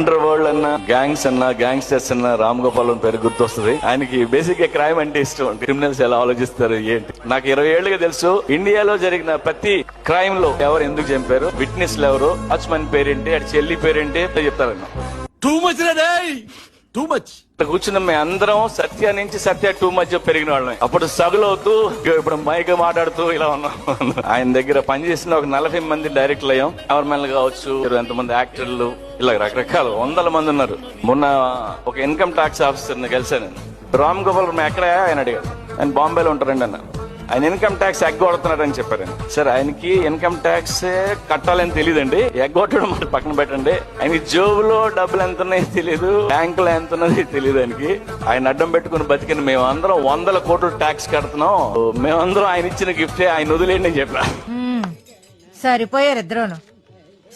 Under world అన్న, gangs అన్న, gangsters అన్న రామ్ గోపాల్ పేరు గుర్తొస్తుంది. ఆయనకి బేసిక్ గా క్రైమ్ అంటే ఇష్టం. క్రిమినల్స్ ఎలా ఆలోచిస్తారు ఏంటి. నాకు 20 ఏళ్లుగా తెలుసు ఇండియాలో జరిగిన ప్రతి క్రైమ్ లో ఎవరు ఎందుకు చంపారు, విట్నెస్లు ఎవరు, వాచ్మన్ పేరేంటి, అటు చెల్లి పేరేంటి చెప్తారన్న. Too much too much. కూర్చున్న మేము అందరం సత్య నుంచి సత్య టూ మధ్య పెరిగిన వాళ్ళం. అప్పుడు సగులవుతూ ఇప్పుడు మైక్ మాట్లాడుతూ ఇలా ఉన్నాం. ఆయన దగ్గర పనిచేసిన ఒక 40 మంది డైరెక్టర్లు అయ్యాం. గవర్నమెంట్ కావచ్చు, ఎంతమంది యాక్టర్లు, ఇలా రకరకాల 100 మంది ఉన్నారు. మొన్న ఒక ఇన్కమ్ ట్యాక్స్ ఆఫీసర్ ని కలిసాను. రామ్ గోపాల్ ఎక్కడ ఆయన అడిగారు. ఆయన బాంబేలో ఉంటారండి అన్న. ఆయన ఇన్కమ్ ట్యాక్స్ ఎగ్గొడుతున్నారని చెప్పారు. సార్ ఆయనకి ఇన్కమ్ ట్యాక్స్ కట్టాలని తెలియదండి, ఎగ్గొట్టడం మరి పక్కన పెట్టండి. ఆయనకి జోబులో డబ్బులు ఎంత ఉన్నాయో తెలియదు, బ్యాంకులో ఎంత ఉన్నది తెలియదు. ఆయన అడ్డం పెట్టుకుని బతికిన మేమందరం 100 కోట్లు ట్యాక్స్ కడుతున్నాం. మేమందరం ఆయన ఇచ్చిన గిఫ్టే ఆయన వదిలేండి అని చెప్పా. సరిపోయారు ఇద్దరును.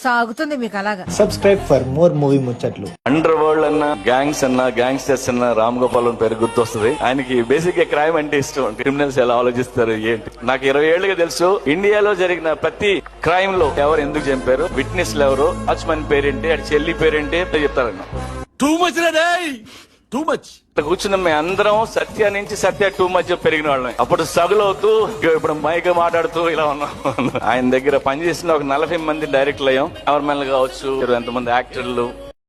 సాగుతుంది మీకు అలాగా. సబ్స్క్రైబ్ ఫర్ మోర్ మూవీ ముచ్చట్లు. అండర్ వరల్డ్ అన్న, గ్యాంగ్స్ అన్న, గ్యాంగ్స్టర్స్ అన్న రామ్ గోపాల్ పేరు గుర్తొస్తుంది. ఆయనకి బేసిక్ గా క్రైమ్ అంటే ఇష్టం. క్రిమినల్స్ ఎలా ఆలోచిస్తారు ఏంటి. నాకు 20 ఏళ్లుగా తెలుసు ఇండియాలో జరిగిన ప్రతి క్రైమ్ లో ఎవరు ఎందుకు చంపారు, విట్నెస్లు ఎవరు, వాచ్మన్ పేరేంటి, అటు చెల్లి పేరేంటి చెప్తారన్న. Too much too much. కూర్చున్న మేము అందరం సత్య నుంచి సత్య టూ మధ్య పెరిగిన వాళ్ళం. అప్పుడు సగులవుతూ ఇప్పుడు మైక్ మాట్లాడుతూ ఇలా ఉన్నాం. ఆయన దగ్గర పనిచేసిన ఒక 40 మంది డైరెక్టర్లు అయ్యాం. గవర్నమెంట్ కావచ్చు, ఎంతమంది యాక్టర్లు,